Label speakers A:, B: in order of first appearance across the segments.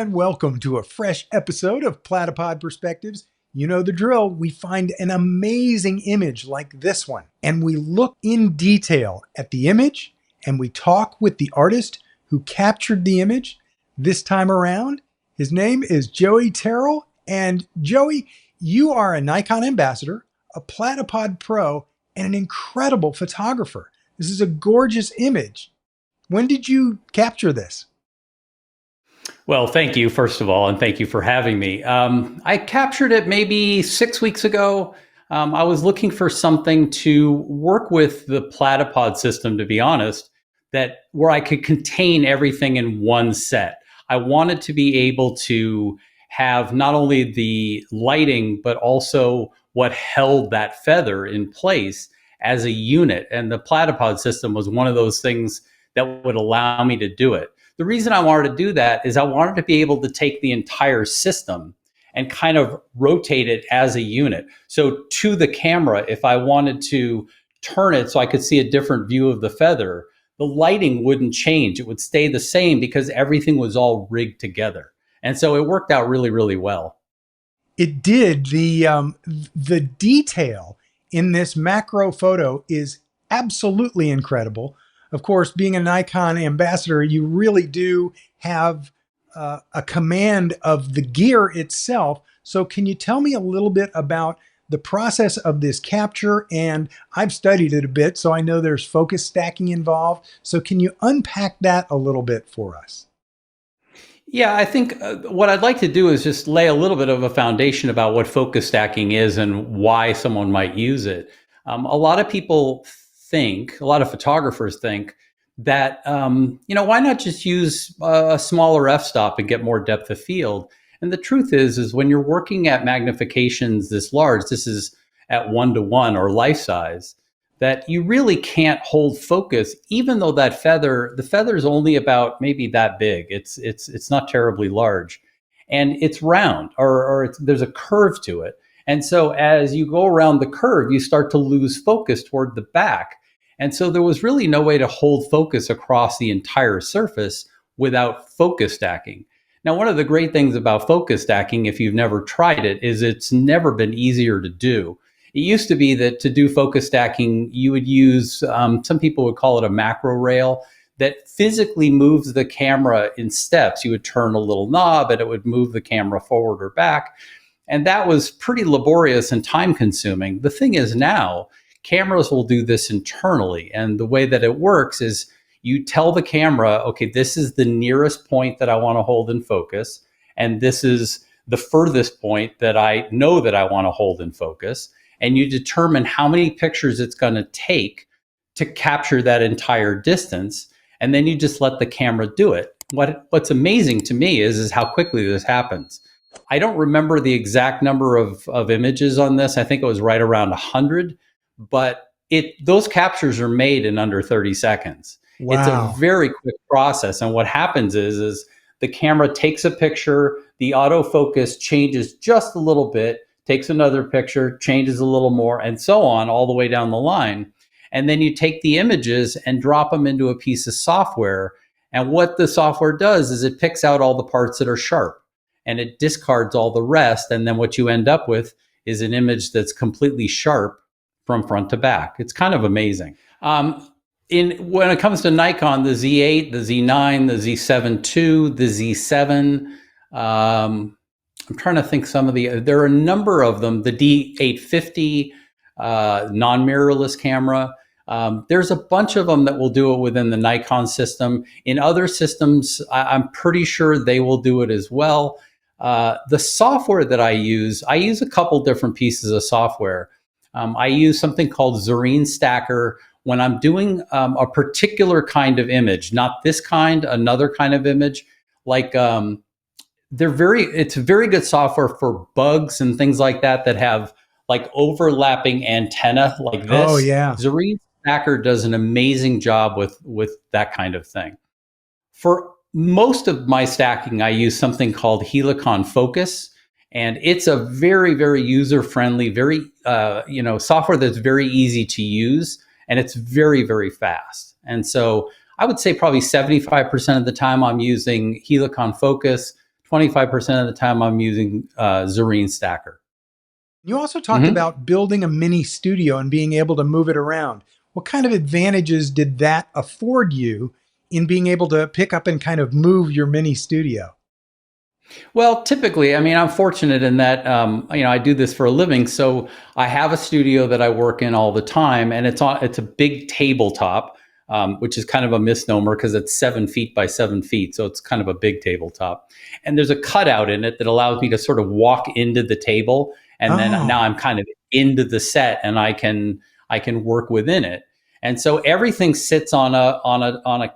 A: and welcome to a fresh episode of Platypod Perspectives. You know the drill. We find an amazing image like this one, and we look in detail at the image, and we talk with the artist who captured the image. This time around, his name is Joey Terrill. And Joey, you are a Nikon Ambassador, a Platypod Pro, and an incredible photographer. This is a gorgeous image. When did you capture this?
B: Well, thank you, first of all, and thank you for having me. I captured it maybe 6 weeks ago. I was looking for something to work with the Platypod system, to be honest, that where I could contain everything in one set. I wanted to be able to have not only the lighting, but also what held that feather in place as a unit. And the Platypod system was one of those things that would allow me to do it. The reason I wanted to do that is I wanted to be able to take the entire system and kind of rotate it as a unit. So to the camera, if I wanted to turn it so I could see a different view of the feather, the lighting wouldn't change. It would stay the same because everything was all rigged together. And so it worked out really, really well.
A: It did. The detail in this macro photo is absolutely incredible. Of course, being a Nikon ambassador, you really do have a command of the gear itself. So can you tell me a little bit about the process of this capture? And I've studied it a bit, so I know there's focus stacking involved. So can you unpack that a little bit for us?
B: Yeah, I think what I'd like to do is just lay a little bit of a foundation about what focus stacking is and why someone might use it. A lot of people think, a lot of photographers think that, why not just use a smaller f-stop and get more depth of field? And the truth is when you're working at magnifications this large, this is at 1:1 or life size, that you really can't hold focus, even though the feather is only about maybe that big. It's not terribly large, and it's round or there's a curve to it. And so as you go around the curve, you start to lose focus toward the back. And so there was really no way to hold focus across the entire surface without focus stacking. Now, one of the great things about focus stacking, if you've never tried it, is it's never been easier to do. It used to be that to do focus stacking, you would use, some people would call it a macro rail, that physically moves the camera in steps. You would turn a little knob and it would move the camera forward or back. And that was pretty laborious and time consuming. The thing is now, cameras will do this internally. And the way that it works is you tell the camera, okay, this is the nearest point that I want to hold in focus. And this is the furthest point that I know that I want to hold in focus. And you determine how many pictures it's going to take to capture that entire distance. And then you just let the camera do it. What's amazing to me is how quickly this happens. I don't remember the exact number of images on this. I think it was right around 100, but those captures are made in under 30 seconds.
A: Wow.
B: It's a very quick process. And what happens is the camera takes a picture, the autofocus changes just a little bit, takes another picture, changes a little more, and so on all the way down the line. And then you take the images and drop them into a piece of software. And what the software does is it picks out all the parts that are sharp and it discards all the rest. And then what you end up with is an image that's completely sharp from front to back. It's kind of amazing. When it comes to Nikon, the Z8, the Z9, the Z7 II, the Z7, I'm trying to think there are a number of them, the D850, non-mirrorless camera. There's a bunch of them that will do it within the Nikon system. In other systems, I'm pretty sure they will do it as well. The software that I use a couple different pieces of software. I use something called Zareen Stacker when I'm doing a particular kind of image, not this kind, another kind of image. Like it's very good software for bugs and things like that have like overlapping antenna like this.
A: Oh yeah.
B: Zareen Stacker does an amazing job with that kind of thing. For most of my stacking, I use something called Helicon Focus. And it's a very, very user-friendly, very, software that's very easy to use, and it's very, very fast. And so I would say probably 75% of the time I'm using Helicon Focus, 25% of the time I'm using Zareen Stacker.
A: You also talked about building a mini studio and being able to move it around. What kind of advantages did that afford you in being able to pick up and kind of move your mini studio?
B: Well, typically, I mean, I'm fortunate in that, I do this for a living. So I have a studio that I work in all the time, and it's a big tabletop, which is kind of a misnomer because it's 7 feet by 7 feet. So it's kind of a big tabletop. And there's a cutout in it that allows me to sort of walk into the table. And then now I'm kind of into the set and I can work within it. And so everything sits on the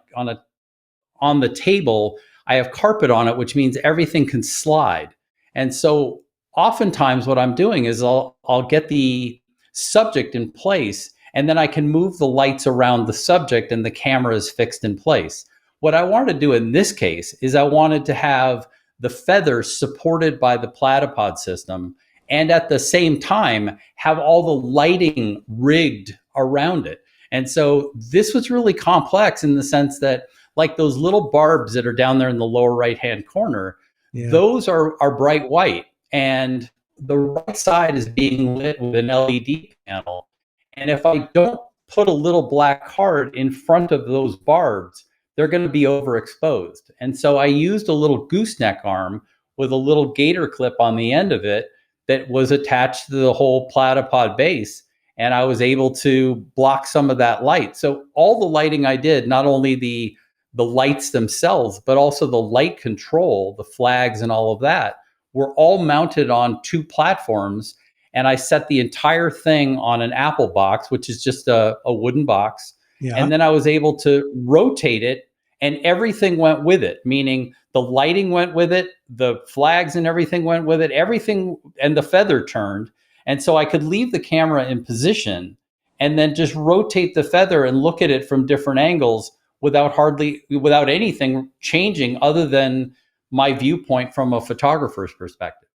B: table. I have carpet on it, which means everything can slide. And so oftentimes what I'm doing is I'll get the subject in place, and then I can move the lights around the subject and the camera is fixed in place. What I wanted to do in this case is I wanted to have the feathers supported by the Platypod system, and at the same time have all the lighting rigged around it. And so this was really complex in the sense that, like those little barbs that are down there in the lower right-hand corner, those are bright white. And the right side is being lit with an LED panel. And if I don't put a little black card in front of those barbs, they're going to be overexposed. And so I used a little gooseneck arm with a little gator clip on the end of it that was attached to the whole Platypod base. And I was able to block some of that light. So all the lighting I did, not only the lights themselves, but also the light control, the flags and all of that, were all mounted on 2 platforms. And I set the entire thing on an Apple box, which is just a wooden box. And then I was able to rotate it, and everything went with it, meaning the lighting went with it, the flags and everything went with it, everything, and the feather turned. And so I could leave the camera in position and then just rotate the feather and look at it from different angles without anything changing other than my viewpoint from a photographer's perspective.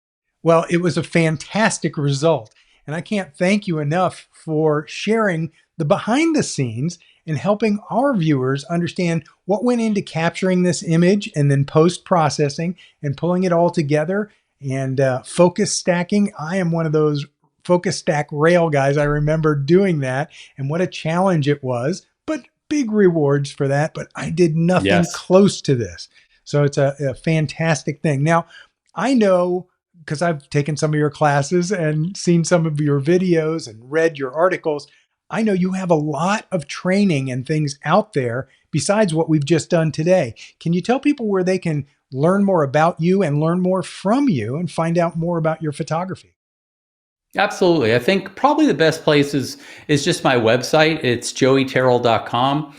A: Well, it was a fantastic result. And I can't thank you enough for sharing the behind the scenes and helping our viewers understand what went into capturing this image and then post-processing and pulling it all together and focus stacking. I am one of those focus stack rail guys. I remember doing that, and what a challenge it was, but big rewards for that. But I did nothing close to this. So it's a fantastic thing. Now, I know, because I've taken some of your classes and seen some of your videos and read your articles, I know you have a lot of training and things out there besides what we've just done today. Can you tell people where they can learn more about you and learn more from you and find out more about your photography?
B: Absolutely. I think probably the best place is just my website. It's joeyterrill.com.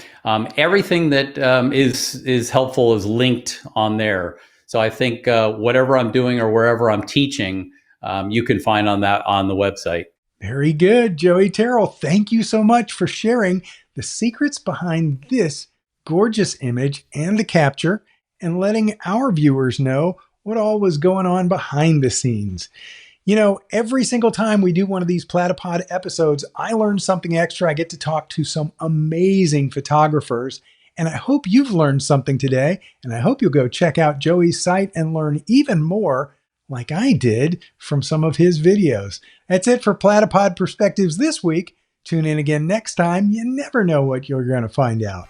B: Everything that is helpful is linked on there. So I think whatever I'm doing or wherever I'm teaching, you can find on the website.
A: Very good, Joey Terrill. Thank you so much for sharing the secrets behind this gorgeous image and the capture, and letting our viewers know what all was going on behind the scenes. You know, every single time we do one of these Platypod episodes, I learn something extra. I get to talk to some amazing photographers, and I hope you've learned something today, and I hope you'll go check out Joey's site and learn even more, like I did, from some of his videos. That's it for Platypod Perspectives this week. Tune in again next time. You never know what you're going to find out.